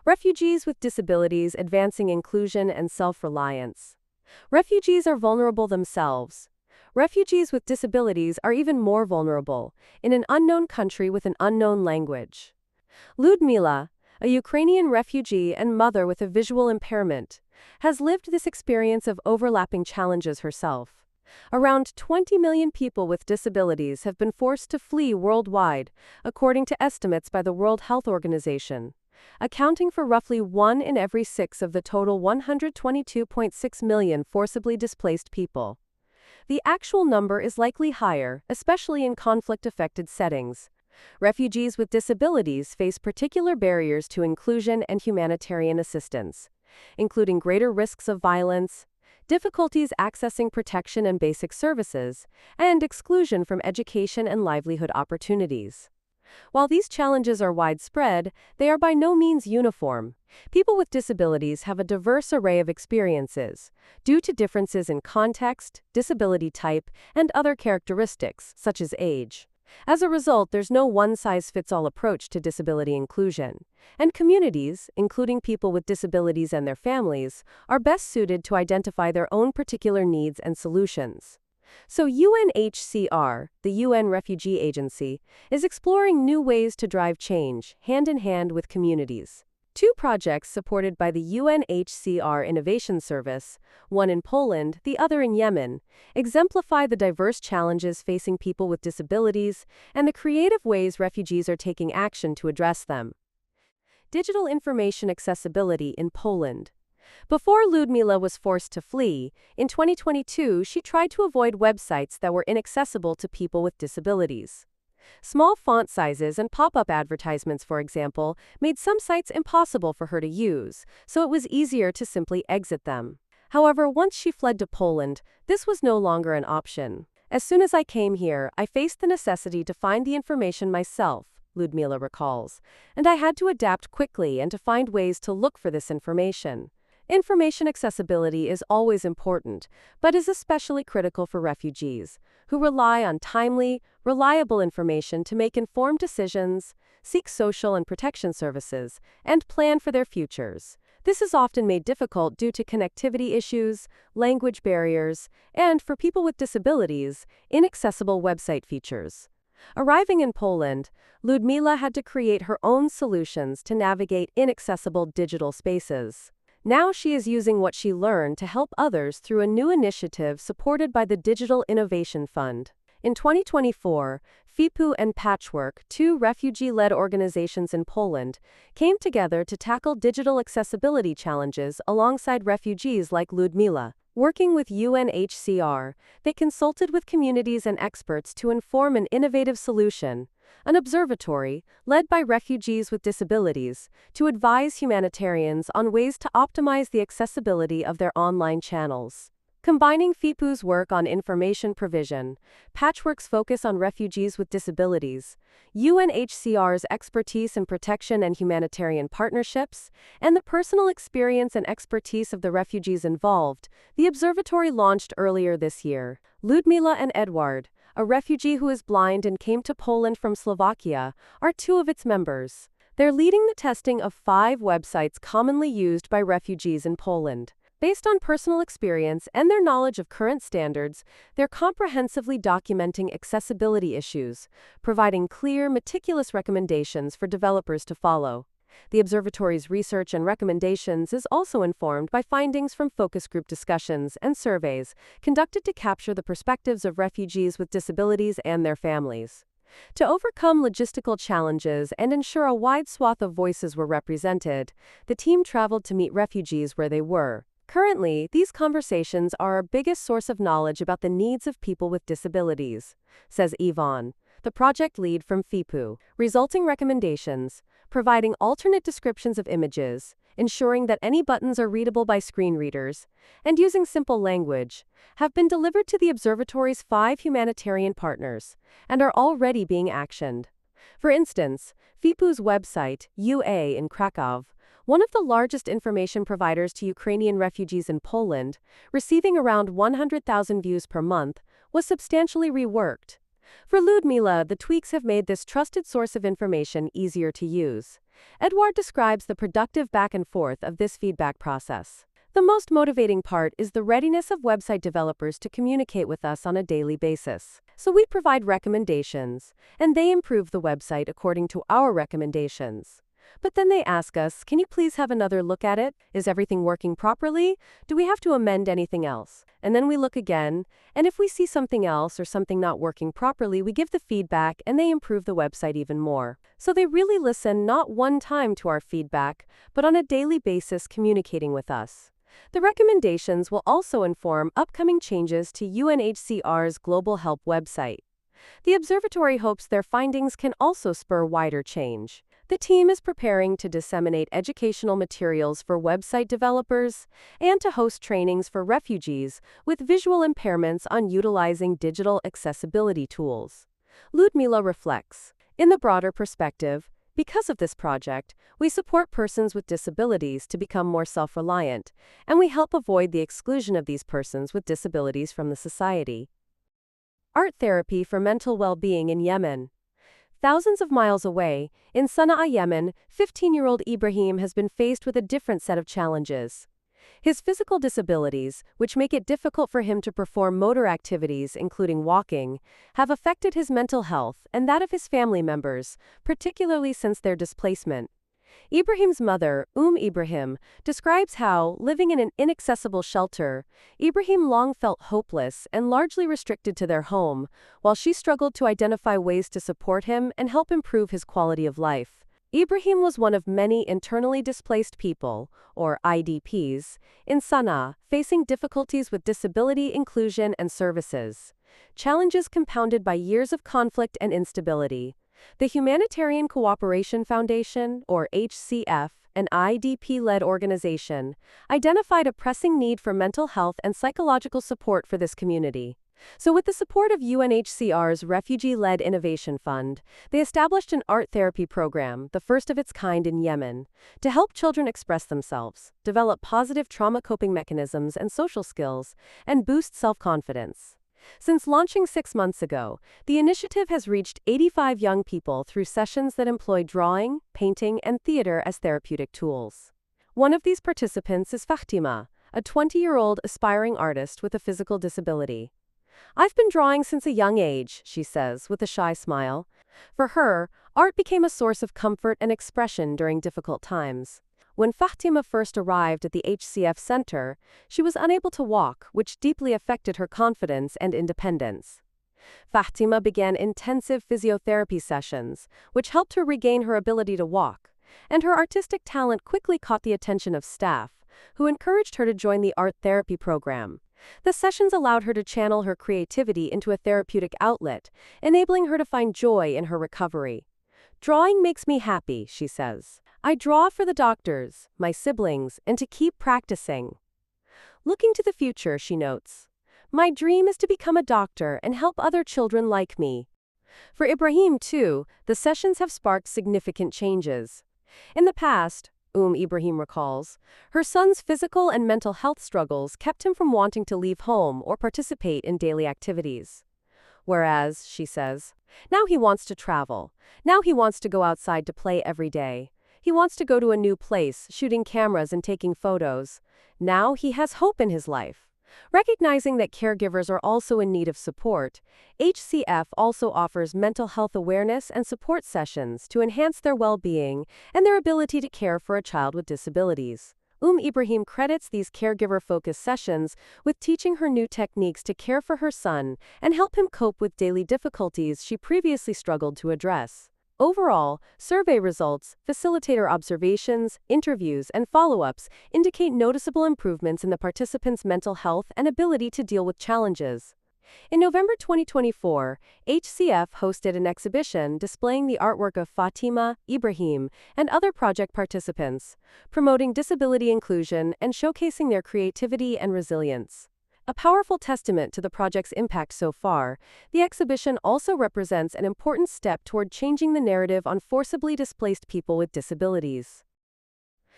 Refugees with disabilities advancing inclusion and self-reliance. Refugees are vulnerable themselves. Refugees with disabilities are even more vulnerable, in an unknown country with an unknown language. Ludmila, a Ukrainian refugee and mother with a visual impairment, has lived this experience of overlapping challenges herself. Around 20 million people with disabilities have been forced to flee worldwide, according to estimates by the World Health Organization, accounting for roughly 1 in every 6 of the total 122.6 million forcibly displaced people. The actual number is likely higher, especially in conflict-affected settings. Refugees with disabilities face particular barriers to inclusion and humanitarian assistance, including greater risks of violence, difficulties accessing protection and basic services, and exclusion from education and livelihood opportunities. While these challenges are widespread, they are by no means uniform. People with disabilities have a diverse array of experiences, due to differences in context, disability type, and other characteristics, such as age. As a result, there's no one-size-fits-all approach to disability inclusion, and communities, including people with disabilities and their families, are best suited to identify their own particular needs and solutions. So UNHCR, the UN Refugee Agency, is exploring new ways to drive change, hand in hand with communities. 2 projects supported by the UNHCR Innovation Service, one in Poland, the other in Yemen, exemplify the diverse challenges facing people with disabilities and the creative ways refugees are taking action to address them. Digital information accessibility in Poland. Before Ludmila was forced to flee, in 2022 she tried to avoid websites that were inaccessible to people with disabilities. Small font sizes and pop-up advertisements, for example, made some sites impossible for her to use, so it was easier to simply exit them. However, once she fled to Poland, this was no longer an option. As soon as I came here, I faced the necessity to find the information myself, Ludmila recalls, and I had to adapt quickly and to find ways to look for this information. Information accessibility is always important, but is especially critical for refugees, who rely on timely, reliable information to make informed decisions, seek social and protection services, and plan for their futures. This is often made difficult due to connectivity issues, language barriers, and, for people with disabilities, inaccessible website features. Arriving in Poland, Ludmila had to create her own solutions to navigate inaccessible digital spaces. Now she is using what she learned to help others through a new initiative supported by the Digital Innovation Fund. In 2024, FIPU and Patchwork, 2 refugee-led organizations in Poland, came together to tackle digital accessibility challenges alongside refugees like Ludmila. Working with UNHCR, they consulted with communities and experts to inform an innovative solution, an observatory, led by refugees with disabilities, to advise humanitarians on ways to optimize the accessibility of their online channels. Combining FIPU's work on information provision, Patchwork's focus on refugees with disabilities, UNHCR's expertise in protection and humanitarian partnerships, and the personal experience and expertise of the refugees involved, the observatory launched earlier this year. Ludmila and Edward, a refugee who is blind and came to Poland from Slovakia, are 2 of its members. They're leading the testing of 5 websites commonly used by refugees in Poland. Based on personal experience and their knowledge of current standards, they're comprehensively documenting accessibility issues, providing clear, meticulous recommendations for developers to follow. The observatory's research and recommendations is also informed by findings from focus group discussions and surveys conducted to capture the perspectives of refugees with disabilities and their families. To overcome logistical challenges and ensure a wide swath of voices were represented, the team traveled to meet refugees where they were. Currently, these conversations are our biggest source of knowledge about the needs of people with disabilities, says Yvonne, the project lead from FIPU. Resulting recommendations, providing alternate descriptions of images, ensuring that any buttons are readable by screen readers, and using simple language, have been delivered to the observatory's 5 humanitarian partners and are already being actioned. For instance, FIPU's website, UA in Krakow, one of the largest information providers to Ukrainian refugees in Poland, receiving around 100,000 views per month, was substantially reworked. For Ludmila, the tweaks have made this trusted source of information easier to use. Edouard describes the productive back and forth of this feedback process. The most motivating part is the readiness of website developers to communicate with us on a daily basis. So we provide recommendations, and they improve the website according to our recommendations. But then they ask us, can you please have another look at it? Is everything working properly? Do we have to amend anything else? And then we look again, and if we see something else or something not working properly, we give the feedback and they improve the website even more. So they really listen not one time to our feedback, but on a daily basis communicating with us. The recommendations will also inform upcoming changes to UNHCR's Global Help website. The observatory hopes their findings can also spur wider change. The team is preparing to disseminate educational materials for website developers and to host trainings for refugees with visual impairments on utilizing digital accessibility tools. Ludmila reflects, in the broader perspective, because of this project, we support persons with disabilities to become more self-reliant, and we help avoid the exclusion of these persons with disabilities from the society. Art therapy for mental well-being in Yemen. Thousands of miles away, in Sana'a, Yemen, 15-year-old Ibrahim has been faced with a different set of challenges. His physical disabilities, which make it difficult for him to perform motor activities, including walking, have affected his mental health and that of his family members, particularly since their displacement. Ibrahim's mother, Ibrahim, describes how, living in an inaccessible shelter, Ibrahim long felt hopeless and largely restricted to their home, while she struggled to identify ways to support him and help improve his quality of life. Ibrahim was one of many internally displaced people, or IDPs, in Sana'a, facing difficulties with disability inclusion and services. Challenges compounded by years of conflict and instability. The Humanitarian Cooperation Foundation, or HCF, an IDP-led organization, identified a pressing need for mental health and psychological support for this community. So with the support of UNHCR's Refugee-Led Innovation Fund, they established an art therapy program, the first of its kind in Yemen, to help children express themselves, develop positive trauma coping mechanisms and social skills, and boost self-confidence. Since launching 6 months ago, the initiative has reached 85 young people through sessions that employ drawing, painting, and theater as therapeutic tools. One of these participants is Fatima, a 20-year-old aspiring artist with a physical disability. I've been drawing since a young age, she says, with a shy smile. For her, art became a source of comfort and expression during difficult times. When Fatima first arrived at the HCF Center, she was unable to walk, which deeply affected her confidence and independence. Fatima began intensive physiotherapy sessions, which helped her regain her ability to walk, and her artistic talent quickly caught the attention of staff, who encouraged her to join the art therapy program. The sessions allowed her to channel her creativity into a therapeutic outlet, enabling her to find joy in her recovery. Drawing makes me happy, she says. I draw for the doctors, my siblings, and to keep practicing. Looking to the future, she notes, my dream is to become a doctor and help other children like me. For Ibrahim, too, the sessions have sparked significant changes. In the past, Ibrahim recalls, her son's physical and mental health struggles kept him from wanting to leave home or participate in daily activities. Whereas, she says, now he wants to travel. Now he wants to go outside to play every day. He wants to go to a new place, shooting cameras and taking photos. Now he has hope in his life. Recognizing that caregivers are also in need of support, HCF also offers mental health awareness and support sessions to enhance their well-being and their ability to care for a child with disabilities. Ibrahim credits these caregiver-focused sessions with teaching her new techniques to care for her son and help him cope with daily difficulties she previously struggled to address. Overall, survey results, facilitator observations, interviews, and follow-ups indicate noticeable improvements in the participants' mental health and ability to deal with challenges. In November 2024, HCF hosted an exhibition displaying the artwork of Fatima, Ibrahim, and other project participants, promoting disability inclusion and showcasing their creativity and resilience. A powerful testament to the project's impact so far, the exhibition also represents an important step toward changing the narrative on forcibly displaced people with disabilities.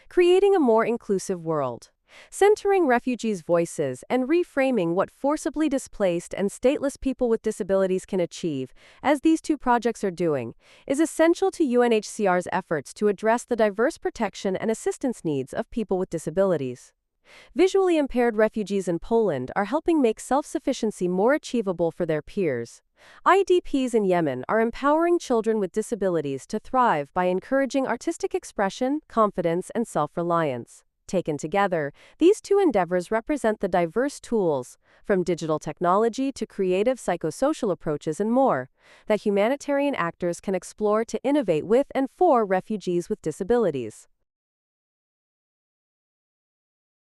Creating a more inclusive world. Centering refugees' voices and reframing what forcibly displaced and stateless people with disabilities can achieve, as these two projects are doing, is essential to UNHCR's efforts to address the diverse protection and assistance needs of people with disabilities. Visually impaired refugees in Poland are helping make self-sufficiency more achievable for their peers. IDPs in Yemen are empowering children with disabilities to thrive by encouraging artistic expression, confidence, and self-reliance. Taken together, these two endeavors represent the diverse tools, from digital technology to creative psychosocial approaches and more, that humanitarian actors can explore to innovate with and for refugees with disabilities.